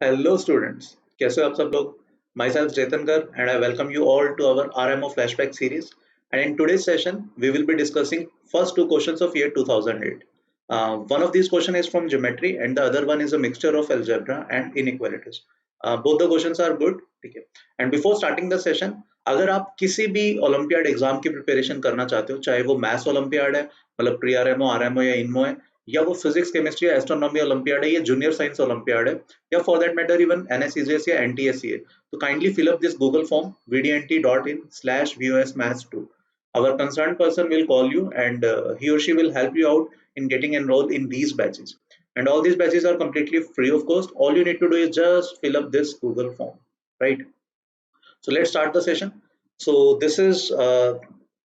Hello students, कैसे हो आप सब लोग? Myself Jethankar and I welcome you all to our RMO flashback series. And in today's session, we will be discussing first two questions of year 2008. One of these questions is from geometry and the other one is a mixture of algebra and inequalities. Both the questions are good, ठीक है? And before starting the session, अगर आप किसी भी olympiad exam की preparation करना चाहते हो, चाहे वो मैथ्स ओलंपियाड है, मतलब प्री आरएमओ, आरएमओ या इनमो है, या वो फिजिक्स केमिस्ट्री या एस्ट्रोनॉमी ओलंपियाड है, या जूनियर साइंस ओलंपियाड है, या for that matter even NSCGS या NTSC है, तो kindly fill up this Google form vdnt.in/VOSmaths2. Our concerned person will call you and he or she will help you out in getting enrolled in these batches. And all these batches are completely free of cost. All you need to do is just fill up this Google form, right? So let's start the session. So this is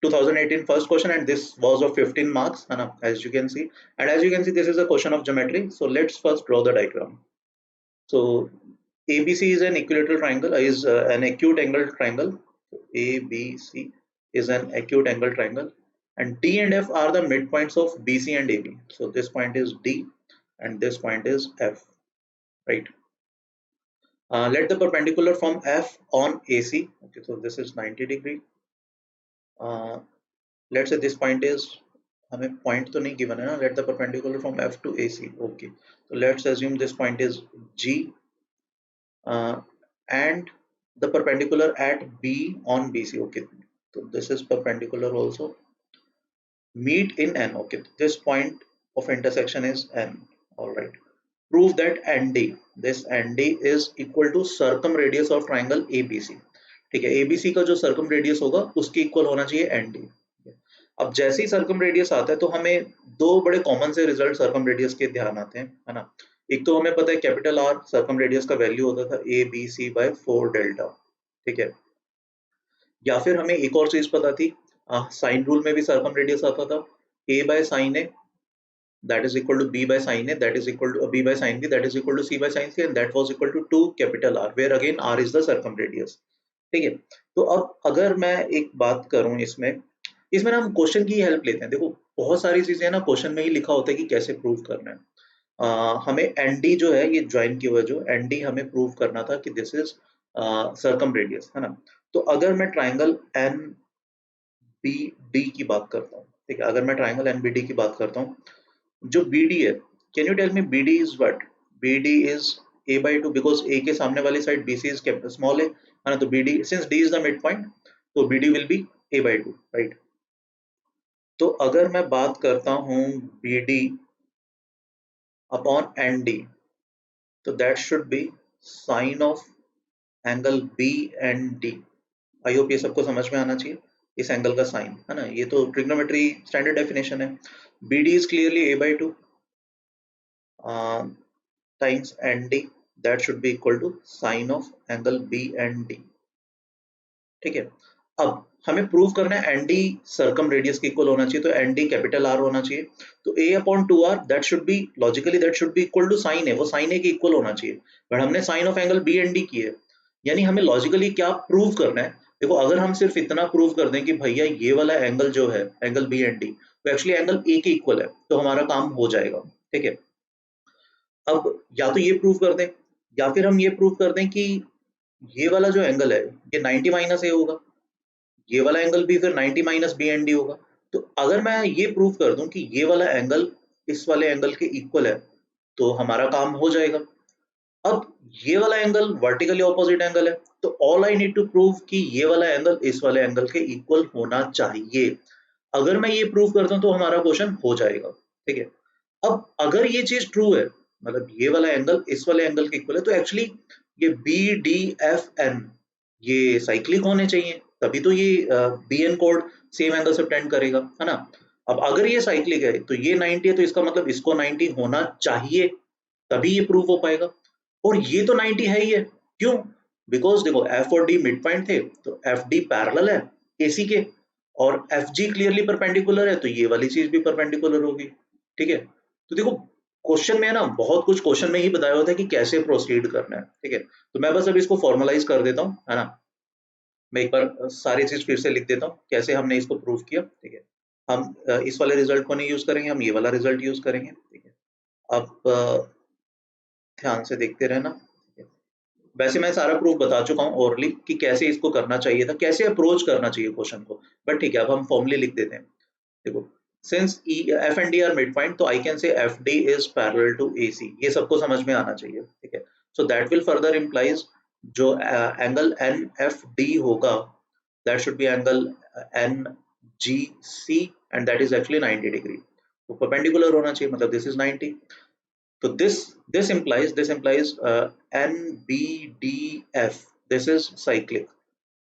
2018 first question and this was of 15 marks, as you can see. And as you can see, this is a question of geometry. So let's first draw the diagram. So ABC is an equilateral triangle, is an acute angle triangle. So ABC is an acute angle triangle, and D and F are the midpoints of BC and AB. So this point is D, and this point is F, right? Let the perpendicular from F on AC. Okay, so this is 90 degree. Uh, let's say this point is हमें point तो नहीं given है ना. Let the perpendicular from F to AC. Okay, so let's assume this point is G. And the perpendicular at B on BC. Okay, so this is perpendicular also. Meet in N. Okay, this point of intersection is N. All right. Prove that ND, this ND is equal to circumradius of triangle ABC. ठीक है, ABC का जो circum radius होगा उसके equal होना चाहिए ND. अब जैसे ही सर्कम रेडियस आता है तो हमें दो बड़े कॉमन से रिजल्ट सर्कम रेडियस के ध्यान आते हैं, है ना? एक तो हमें पता है कैपिटल आर सर्कम रेडियस का वैल्यू होता था A B C by 4 delta, ठीक है? या फिर हमें एक और चीज पता थी, साइन रूल में भी सर्कम रेडियस आता था a by sine a that is equal to b by sin a that is equal to b by sin b that is equal to c by sin c and that was equal to 2 capital R where again R is the circumradius. ठीक है, तो अब अगर मैं एक बात करूं इसमें इसमें ना हम क्वेश्चन की हेल्प लेते हैं. देखो बहुत सारी चीजें ना क्वेश्चन में ही लिखा होता है कि कैसे प्रूव करना है. हमें एनडी जो है ये ज्वाइन की हुआ जो एनडी हमें प्रूव करना था कि दिस इज सर्कम रेडियस, है ना? तो अगर मैं ट्राइंगल एन बी डी की बात करता हूँ, ठीक है, अगर मैं ट्राइंगल एन बी डी की बात करता हूँ, जो बी डी है, can you tell me B D is what? B D is A by two because A के सामने वाली side B C is small है ना? तो B D since D is the mid point तो B D will be A by two, right? तो अगर मैं बात करता हूँ B D upon N D, तो that should be sine of angle B and D. I hope ये सबको समझ में आना चाहिए इस एंगल का साइन, है ना? ये तो ट्रिग्नोमेट्री स्टैंडर्ड डेफिनेशन है. B D is clearly A by two times N D, that should be equal to sine of angle B and D. ठीक है, अब हमें प्रूव करना है एन डी सर्कम रेडियस के इक्वल होना चाहिए, तो एन डी कैपिटल आर होना चाहिए. तो A upon two R that should be logically that should be equal to sine A, वो साइन ए के इक्वल होना चाहिए. बट हमने sine of angle B and D की है, यानी हमें लॉजिकली क्या प्रूव करना है? देखो अगर हम सिर्फ इतना प्रूव कर दें कि भैया ये वाला एंगल जो है एंगल बी एंड डी वो एक्चुअली एंगल ए के इक्वल है, तो हमारा काम हो जाएगा. ठीक है, अब या तो ये प्रूव कर दें या फिर हम ये प्रूव कर दें कि ये वाला जो एंगल है ये 90 माइनस ए होगा, ये वाला एंगल भी फिर 90 माइनस बी एंड डी होगा. तो अगर मैं ये प्रूव कर दूं कि ये वाला एंगल इस वाले एंगल के इक्वल है तो हमारा काम हो जाएगा. अब ये वाला एंगल वर्टिकली ऑपोजिट एंगल है, तो all I need to prove कि ये वाला एंगल इस वाले एंगल के इक्वल होना चाहिए. अगर मैं ये प्रूव करता हूं तो हमारा क्वेश्चन हो जाएगा. ठीक है, अब अगर ये चीज ट्रू है, मतलब ये वाला एंगल इस वाले एंगल के इक्वल है, तो एक्चुअली ये बी डी एफ एन ये साइक्लिक होने चाहिए, तभी तो ये बी एन कोड सेम एंगल से टेंड करेगा, है ना? अब अगर ये साइक्लिक है तो ये 90 है, तो इसका मतलब इसको 90 होना चाहिए, तभी ये प्रूव हो पाएगा. और ये तो 90 है ही है, क्यों? बिकॉज देखो एफ और डी मिड पॉइंट थे, तो एफ डी पैरेलल है एसी के, और एफ जी क्लियरली परपेंडिकुलर है, तो ये वाली चीज भी परपेंडिकुलर होगी. ठीक है, तो देखो क्वेश्चन में ना बहुत कुछ क्वेश्चन में ही बताया होता है कि कैसे प्रोसीड करना है. ठीक है, तो मैं बस अब इसको फॉर्मलाइज कर देता हूँ, है ना? मैं एक बार सारी चीज फिर से लिख देता हूँ कैसे हमने इसको प्रूव किया. ठीक है, हम इस वाले रिजल्ट को नहीं यूज करेंगे, हम ये वाला रिजल्ट यूज करेंगे. ठीक है, अब ध्यान से देखते रहना. वैसे मैं सारा प्रूफ बता चुका हूँ ओरली कि कैसे इसको करना चाहिए था, कैसे अप्रोच करना चाहिए क्वेश्चन को, बट ठीक है अब हम फॉर्मली लिख देते हैं। देखो since F and D are mid point, तो I can say F D is parallel to A C, ये सबको समझ में आना चाहिए, ठीक है। So that will further implies जो एंगल एन एफ डी होगा, that should be angle N G C, and that is actually 90 degree, तो परपेंडिकुलर होना चाहिए, मतलब this is 90। So this implies NBDF. This is cyclic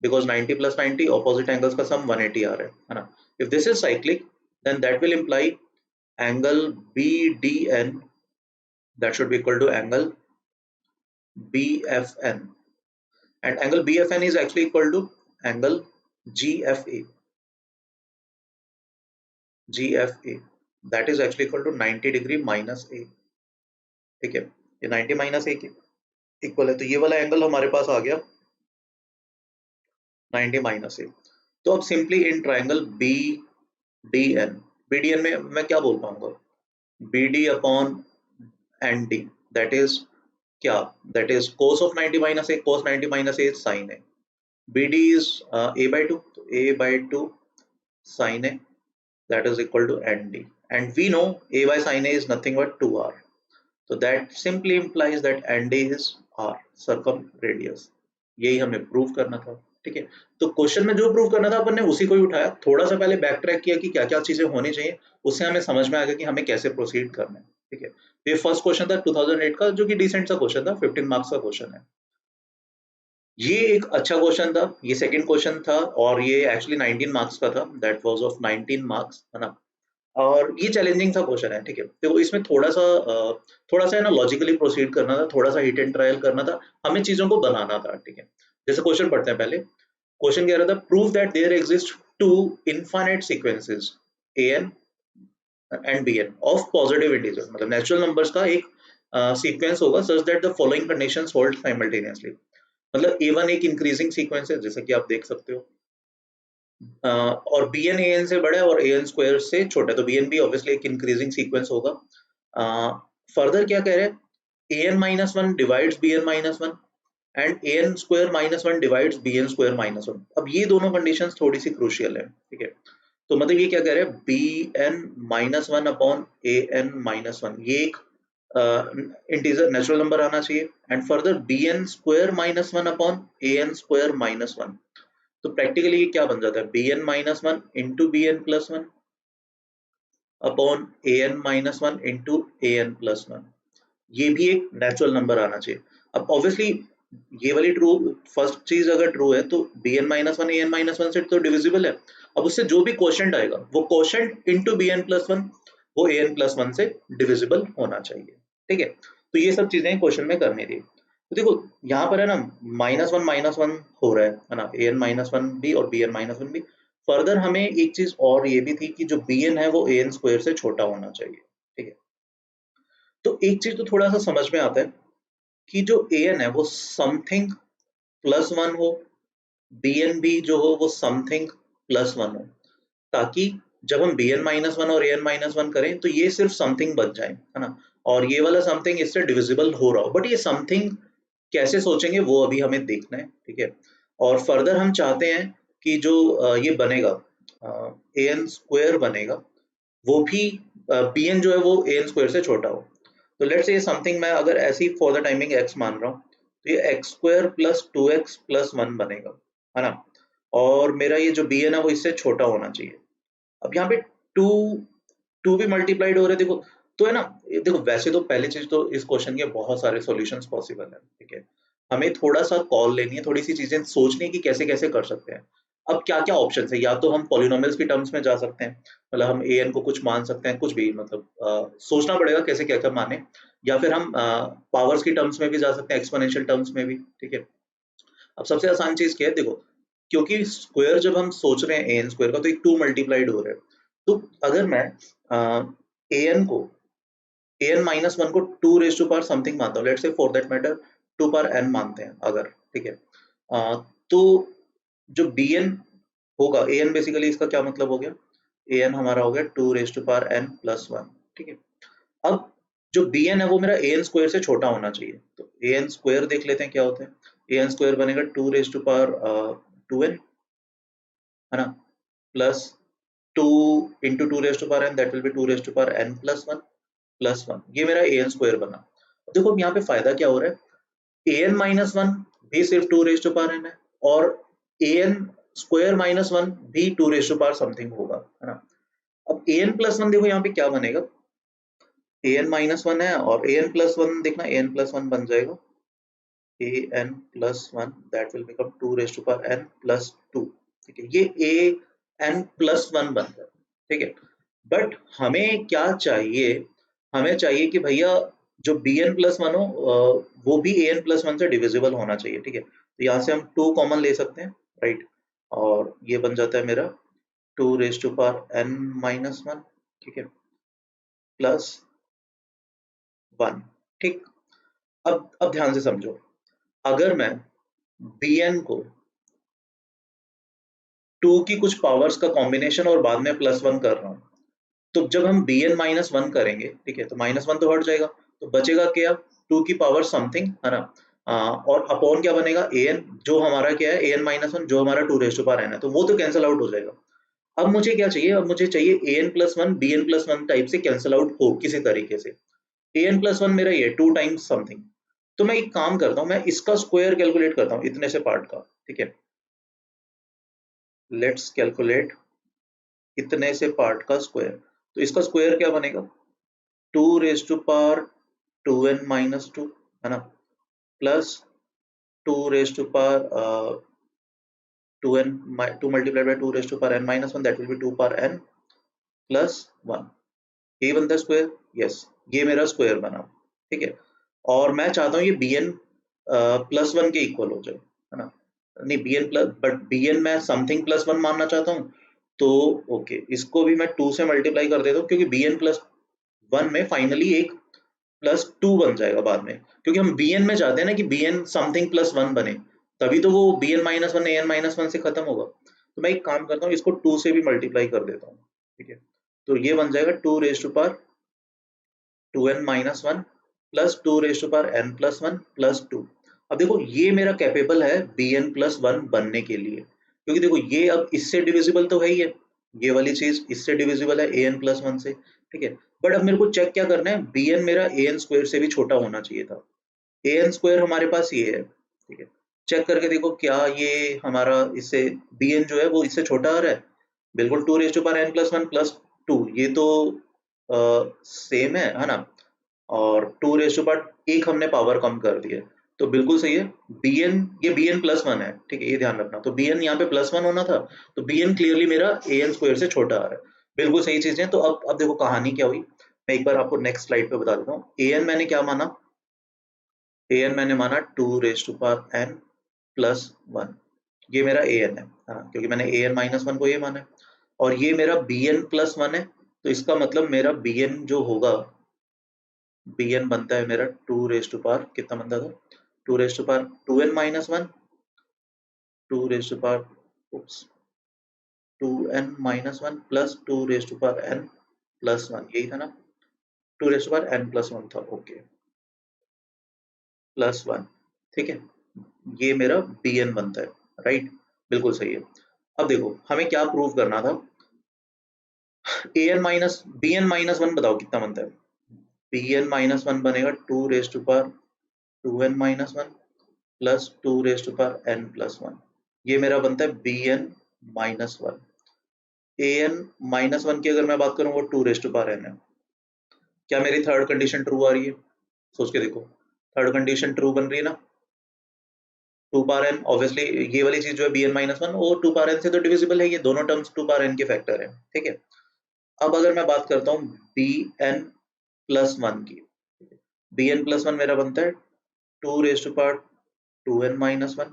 because 90 plus 90 opposite angles का sum 180 आ रहा है ना? If this is cyclic, then that will imply angle BDN that should be equal to angle BFN, and angle BFN is actually equal to angle GFA. GFA that is actually equal to 90 degree minus A. ठीक है, ये 90 minus ए के equal है, तो ये वाला angle हमारे पास आ गया 90 माइनस ए। तो अब simply in triangle B D N, B D N में मैं क्या बोल पाऊंगा, B D upon N D, that is क्या, that is cos of 90 minus A, cos 90 minus A sine A, B D is A by two, तो A by two sine A, that is equal to N D, and we know A by sine A is nothing but 2r, so that simply implies that ND is R, circumradius। यही हमें prove करना था, ठीक है। तो question में जो prove करना था अपन ने उसी को ही उठाया, थोड़ा सा पहले बैक ट्रैक किया कि क्या क्या चीजें होनी चाहिए, उससे हमें समझ में आ गया कि हमें कैसे प्रोसीड करना है, ठीक है। तो ये फर्स्ट क्वेश्चन था 2008 का, जो कि डिसेंट सा क्वेश्चन था, 15 मार्क्स का क्वेश्चन है। ये एक अच्छा क्वेश्चन था, ये सेकंड क्वेश्चन था, और ये एक्चुअली 19 मार्क्स का था, दैट वाज ऑफ 19 मार्क्स, है ना। और ये चैलेंजिंग सा क्वेश्चन है, ठीक है। तो इसमें थोड़ा सा है ना लॉजिकली प्रोसीड करना था, थोड़ा सा हिट एंड ट्रायल करना था, हमें चीजों को बनाना था, ठीक है। जैसे क्वेश्चन पढ़ते हैं पहले, क्वेश्चन कह रहा था prove that there exist two infinite sequences A N and B N of positive integer, मतलब नेचुरल नंबर्स का एक सीक्वेंस होगा such that the following conditions hold simultaneously, मतलब A1 एक इंक्रीजिंग सीक्वेंस है जैसा कि आप देख सकते हो, और बी एन ए एन से बड़ा है और ए एन स्क्वायर से छोटा है, तो बी एन भी ऑब्वियसली एक इंक्रीजिंग सीक्वेंस होगा। फर्दर क्या कह रहे हैं, A N minus one divides B N minus one and A N square minus one divides B N square minus one. अब ये दोनों कंडीशंस थोड़ी सी क्रूशियल है, ठीक है। तो मतलब ये क्या कह रहे हैं, B N minus one upon A N minus one, ये एक इंटीजर नेचुरल नंबर आना चाहिए, and further B N square minus one upon A N square minus one. तो प्रैक्टिकली ये क्या बन जाता है, B N minus one into B N plus one upon A N minus one into A N plus one, ये भी एक natural number आना चाहिए। अब ऑब्वियसली ये वाली ट्रू, फर्स्ट चीज अगर ट्रू है तो B N minus one A N minus one से तो डिविजिबल है। अब उससे जो भी क्वेश्चन आएगा वो question into B N plus one, वो ए एन प्लस वन से डिविजिबल होना चाहिए, ठीक है। तो ये सब चीजें क्वेश्चन में करनी थी। तो देखो यहाँ पर है ना माइनस वन हो रहा है ना, ए एन माइनस वन भी और बी एन माइनस वन भी। फर्दर हमें एक चीज और ये भी थी कि जो बी एन है वो ए एन स्क्वायर से छोटा होना चाहिए, ठीक है। तो एक चीज तो थोड़ा सा समझ में आता है कि जो ए एन है वो समथिंग प्लस वन हो, बी एन भी जो हो वो समथिंग प्लस वन हो, ताकि जब हम बी एन माइनस वन और ए एन माइनस वन करें तो ये सिर्फ समथिंग बच जाए, है ना, और ये वाला समथिंग इससे डिविजिबल हो रहा हो। बट ये समथिंग कैसे सोचेंगे वो अभी हमें देखना है, ठीक है। और फर्दर हम चाहते हैं कि जो ये बनेगा ए एन स्क्वायर बनेगा, वो भी बी एन जो है वो ए एन स्क्वायर से छोटा हो। तो लेट्स से समथिंग मैं अगर ऐसी फॉर द टाइमिंग एक्स मान रहा हूँ, तो ये x square plus two x plus one बनेगा, है ना, और मेरा ये जो बी एन है वो इससे छोटा होना चाहिए। अब यहाँ पे टू टू भी मल्टीप्लाइड हो रहे हैं, देखो तो है ना। देखो वैसे तो पहली चीज तो इस क्वेश्चन के बहुत सारे सॉल्यूशंस पॉसिबल है, ठीक है। हमें थोड़ा सा कॉल लेनी है, थोड़ी सी चीजें सोचनी है कि कैसे कैसे कर सकते हैं। अब क्या क्या ऑप्शन है, या तो हम पॉलिनोमियल्स की टर्म्स में जा सकते हैं, मतलब हम ए एन को कुछ मान सकते हैं, कुछ भी मतलब सोचना पड़ेगा कैसे क्या क्या माने, या फिर हम पावर्स की टर्म्स में भी जा सकते हैं, एक्सपोनेंशियल टर्म्स में भी, ठीक है। अब सबसे आसान चीज क्या है, देखो क्योंकि स्क्वायर जब हम सोच रहे हैं ए एन स्क्वायर का, तो एक टू मल्टीप्लाइड हो रहा है, तो अगर मैं ए एन को ए एन माइनस वन को two raise to power something मानता हूँ, let's say for that matter two power N मानते हैं अगर, ठीक है। तो जो बी एन होगा, ए एन बेसिकली इसका क्या मतलब हो गया, ए एन हमारा हो गया two raise to power N plus one, ठीक है। अब जो बी एन है वो मेरा ए एन स्क्वायर से छोटा होना चाहिए, तो ए एन स्क्वायर देख लेते हैं क्या होता है। ए एन स्क्वायर बनेगा 2 है ना, plus 2 into 2 that will be 2 plus one plus one, ये मेरा ए एन स्क्वायर बना। देखो यहाँ पे फायदा क्या हो रहा है, ए एन माइनस वन भी सिर्फ 2 है, और ए एन स्क्वायर माइनस वन भी 2 समथिंग होगा, है ना। अब ए एन प्लस वन देखो यहाँ पे क्या बनेगा, ए एन माइनस वन है और ए एन प्लस वन देखना, ए एन प्लस वन बन जाएगा A N plus one that will become 2 plus two. ठीक है, ये ए एन प्लस वन बन गया। ठीक है, बट हमें क्या चाहिए, हमें चाहिए कि भैया जो बी एन प्लस वन हो वो भी ए एन प्लस वन से डिविजिबल होना चाहिए। ठीक है, तो यहाँ से हम 2 कॉमन ले सकते हैं, राइट, और ये बन जाता है मेरा 2 n-1, ठीक है, प्लस वन। ठीक, अब ध्यान से समझो, अगर मैं बी एन को 2 की कुछ पावर्स का कॉम्बिनेशन और बाद में प्लस वन कर रहा हूँ, तो जब हम बी एन माइनस वन करेंगे, ठीक है, तो माइनस वन तो हट जाएगा, तो बचेगा क्या, 2 की पावर समथिंग, है ना, और अपॉन क्या बनेगा, ए एन, जो हमारा क्या है, ए एन माइनस वन, जो हमारा 2 है, तो वो तो कैंसिल आउट हो जाएगा। अब मुझे क्या चाहिए, अब मुझे चाहिए A N plus one B N plus one type से कैंसिल आउट हो किसी तरीके से। ए एन प्लस वन मेरा ये 2 टाइम्स समथिंग, तो मैं एक काम करता हूँ, मैं इसका स्क्वायर कैलकुलेट करता हूँ इतने से पार्ट का। ठीक है, लेट्स कैलकुलेट इतने से पार्ट का स्क्वायर। तो इसका स्क्वायर क्या बनेगा, 2 रेज़ टू पावर 2n-2, है ना, plus 2 raise to power 2n, 2 multiplied by 2 raise to power n-1, that will be 2 power n plus 1। ये बनता है स्क्वायर, यस, ये मेरा स्क्वायर बना। ठीक है, और मैं चाहता हूँ ये बी एन प्लस वन के इक्वल हो जाए, है ना, नहीं B N plus, but B N मैं समथिंग प्लस वन मानना चाहता हूँ, तो ओके, इसको भी मैं 2 से मल्टीप्लाई कर देता हूँ, क्योंकि बी एन प्लस वन में फाइनली एक प्लस टू बन जाएगा बाद में, क्योंकि हम बी एन में चाहते हैं ना कि B N something plus one बने, तभी तो वो B N minus one A N minus one से खत्म होगा। तो मैं एक काम करता हूँ, इसको 2 से भी मल्टीप्लाई कर देता हूँ। ठीक है, तो ये बन जाएगा 2 raise to power 2n-1 plus 2 raise to power n+1 plus 2। अब देखो ये मेरा कैपेबल है bn प्लस वन बनने के लिए, क्योंकि देखो ये अब इससे डिविजिबल तो है ही है, ये वाली चीज इससे डिविजिबल है an प्लस वन से। ठीक है, बट अब मेरे को चेक क्या करना है, bn मेरा an स्क्वायर से भी छोटा होना चाहिए था। an स्क्वायर हमारे पास ये है, ठीक है, चेक करके देखो क्या ये हमारा इससे bn जो है वो इससे छोटा आ रहा है, बिल्कुल 2 raise to power n+1 plus 2, ये तो सेम है ना, और 2 रेज़ टू पावर एक हमने पावर कम कर दी है, तो बिल्कुल सही है। bn, ये bn प्लस वन है, ठीक है, ये ध्यान रखना, तो bn यहाँ पे प्लस वन होना था, तो bn क्लियरली मेरा an स्क्वायर से छोटा आ रहा है, बिल्कुल सही चीज है। तो अब देखो कहानी क्या हुई, मैं एक बार आपको नेक्स्ट स्लाइड पे बता देता हूँ। an मैंने क्या माना, an मैंने माना 2 raise to power n plus one, ये मेरा an है, हाँ, क्योंकि मैंने an माइनस वन को ये माना है, और ये मेरा bn प्लस वन है, तो इसका मतलब मेरा bn जो होगा, bn बनता है मेरा 2 रेज़ टू पावर कितना बनता था, 2 raise to power 2n-1, 2n-1 plus 2 raise to power n plus one, यही था ना, 2 रेज़ टू पावर n+1 था, ओके, प्लस वन। ठीक है, ये मेरा bn बनता है, राइट, बिल्कुल सही है। अब देखो हमें क्या प्रूव करना था, bn-1 बताओ कितना बनता है, bn-1 बनेगा 2 raise to power 2n-1 plus 2 raise to power n+1, ये मेरा बनता है bn-1। an-1 की अगर मैं बात करूं वो 2 रेज़ टू पावर n है। क्या मेरी थर्ड कंडीशन ट्रू आ रही है, सोच के देखो, थर्ड कंडीशन ट्रू बन रही है ना, 2 पावर n, ऑब्वियसली ये वाली चीज जो है bn-1 वो 2 पावर n से तो डिविजिबल है, ये दोनों टर्म्स 2 पावर n के फैक्टर है। ठीक है, अब अगर मैं बात करता हूँ bn+1 की, bn+1 मेरा बनता है 2 raise to power 2n-1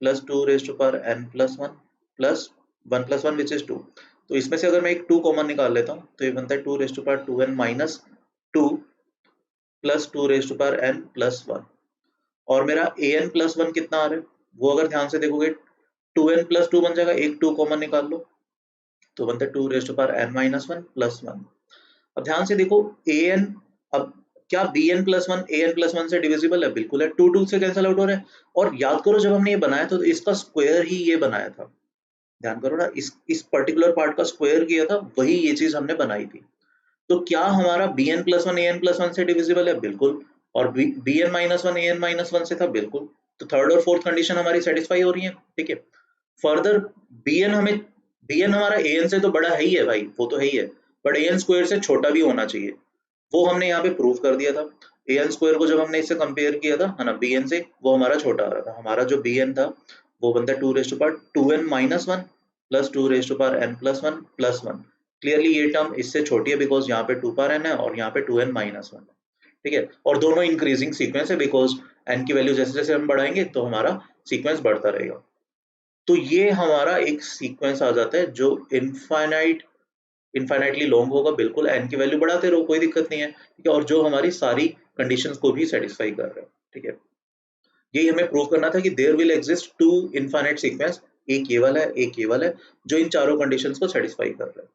plus 2 raise to power n+1 plus 1+1 which is 2। तो इसमें से अगर मैं एक 2 कॉमन निकाल लेता हूँ, तो ये बनता है 2 raise to power 2n-2 plus 2 raise to power n+1, और मेरा an+1 कितना आ रहा है, वो अगर ध्यान से देखोगे 2n+2 बन जाएगा, एक 2 कॉमन निकाल लो, तो बनता है 2 raise to power n-1 plus 1। अब ध्यान से देखो an, अब क्या bn+1 an+1 से डिविजिबल है? बिल्कुल है। 2 से कैंसिल आउट हो रहा है। और याद करो जब हमने ये बनाया था तो इसका स्क्वायर ही ये बनाया था, ध्यान करो ना, इस पर्टिकुलर पार्ट का स्क्वायर किया था, वही ये चीज हमने बनाई थी। तो क्या हमारा bn+1 an+1 से डिविजिबल है? बिल्कुल। और bn-1 an-1 से था? बिल्कुल। तो थर्ड और फोर्थ कंडीशन हमारी सेटिस्फाई हो रही है, ठीक है। फर्दर bn हमारा an से तो बड़ा है ही है भाई, वो तो है ही है, बट an स्क्वायर से छोटा भी होना चाहिए, वो हमने यहाँ पे प्रूव कर दिया था। an स्क्वायर को जब हमने इससे कंपेयर किया था, है ना, bn से, वो हमारा छोटा आ रहा था। हमारा जो bn था वो बनता है 2n-1 plus 2n+1 plus 1। Clearly ये टर्म इससे छोटी है बिकॉज यहाँ पे 2n है और यहाँ पे 2n-1 है, ठीक है। और दोनों इंक्रीजिंग सीक्वेंस है बिकॉज n की वैल्यू जैसे जैसे हम बढ़ाएंगे तो हमारा सीक्वेंस बढ़ता रहेगा। तो ये हमारा एक सीक्वेंस आ जाता है जो इनफाइनाइटली लॉन्ग होगा, बिल्कुल n की वैल्यू बढ़ाते रहो, कोई दिक्कत नहीं है, ठीक है। और जो हमारी सारी कंडीशंस को भी सेटिस्फाई कर रहा है, ठीक है। यही हमें प्रूव करना था कि there will exist two infinite sequence, एक ये वाला है, एक ये वाला है, जो इन चारों कंडीशंस को सेटिस्फाई कर रहा है।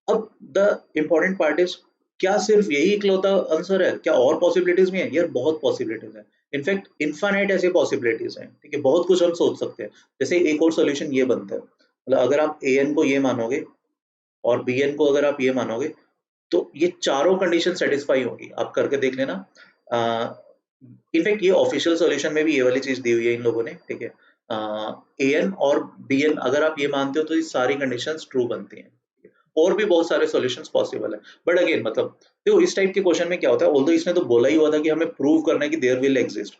अब द इम्पोर्टेंट पार्ट इज, क्या सिर्फ यही इकलौता आंसर है? क्या और पॉसिबिलिटीज भी हैं? यार बहुत पॉसिबिलिटीज हैं, इनफैक्ट इनफाइनाइट ऐसे पॉसिबिलिटीज हैं, ठीक है। बहुत कुछ हम सोच सकते हैं। जैसे एक और सोल्यूशन ये बनता है, मतलब अगर आप an को ये मानोगे और bn को अगर आप ये मानोगे, तो ये चारों कंडीशन सेटिस्फाई होगी, आप करके देख लेना। इनफैक्ट ये ऑफिशियल सॉल्यूशन में भी ये वाली चीज दी हुई है इन लोगों ने, ठीक है। an और bn अगर आप ये मानते हो तो ये सारी कंडीशंस ट्रू बनती हैं। और भी बहुत सारे सॉल्यूशंस पॉसिबल है, बट अगेन मतलब देखो इस टाइप के क्वेश्चन में क्या होता है, ऑल्दो इसने तो बोला ही हुआ था कि हमें प्रूव करना है कि देयर विल एग्जिस्ट,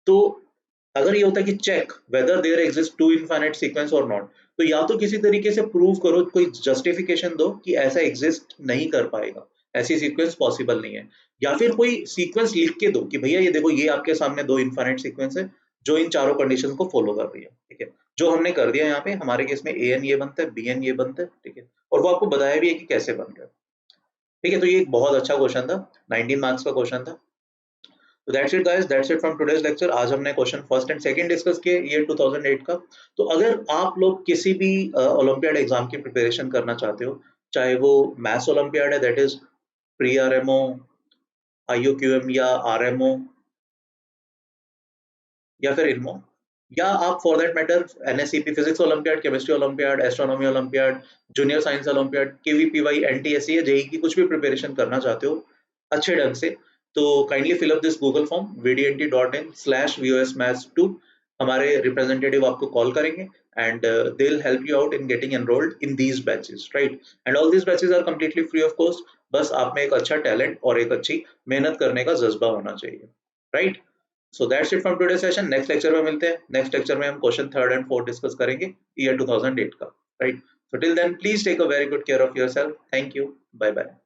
तो अगर ये होता है कि check whether there exist two infinite sequence और नॉट, तो या तो किसी तरीके से प्रूव करो, कोई जस्टिफिकेशन दो कि ऐसा एग्जिस्ट नहीं कर पाएगा, ऐसी सीक्वेंस पॉसिबल नहीं है, या फिर कोई सीक्वेंस लिख के दो कि भैया ये देखो ये आपके सामने दो इनफाइनाइट सीक्वेंस है जो इन चारों कंडीशन को फॉलो कर रही है, ठीक है। जो हमने कर दिया यहाँ पे, हमारे केस में an ये बनता है, bn ये बनता है, ठीक है। और वो आपको बताया भी है कि कैसे बन रहा है, ठीक है। तो ये एक बहुत अच्छा क्वेश्चन था, 19 मार्क्स का क्वेश्चन था। तो that's it guys, that's it from today's lecture. आज हमने question first and second discuss किए ईयर 2008 का। तो अगर आप लोग किसी भी ओलंपियाड एग्जाम की प्रिपरेशन करना चाहते हो, चाहे वो मैथ्स ओलंपियाड है, that is pre RMO, IOQM या आरएमओ या फिर इनमो, या आप for that matter NSCP physics olympiad, chemistry olympiad, astronomy olympiad, junior science olympiad, KVPY, NTSC या जेई की कुछ भी प्रिपरेशन करना चाहते हो अच्छे ढंग से, तो kindly fill up this Google form vdnt.in/vosmaths2। हमारे रिप्रेजेंटेटिव आपको कॉल करेंगे and they'll help you out in getting enrolled in these batches, right? And all these batches are completely free of cost. बस आप में एक अच्छा टैलेंट और एक अच्छी मेहनत करने का जज्बा होना चाहिए, right? So that's it from today's session. Next lecture में मिलते हैं। नेक्स्ट लेक्चर में हम question third and fourth discuss करेंगे ईयर 2008 का, right? So till then, please take a very good care of yourself. Thank you. Bye bye.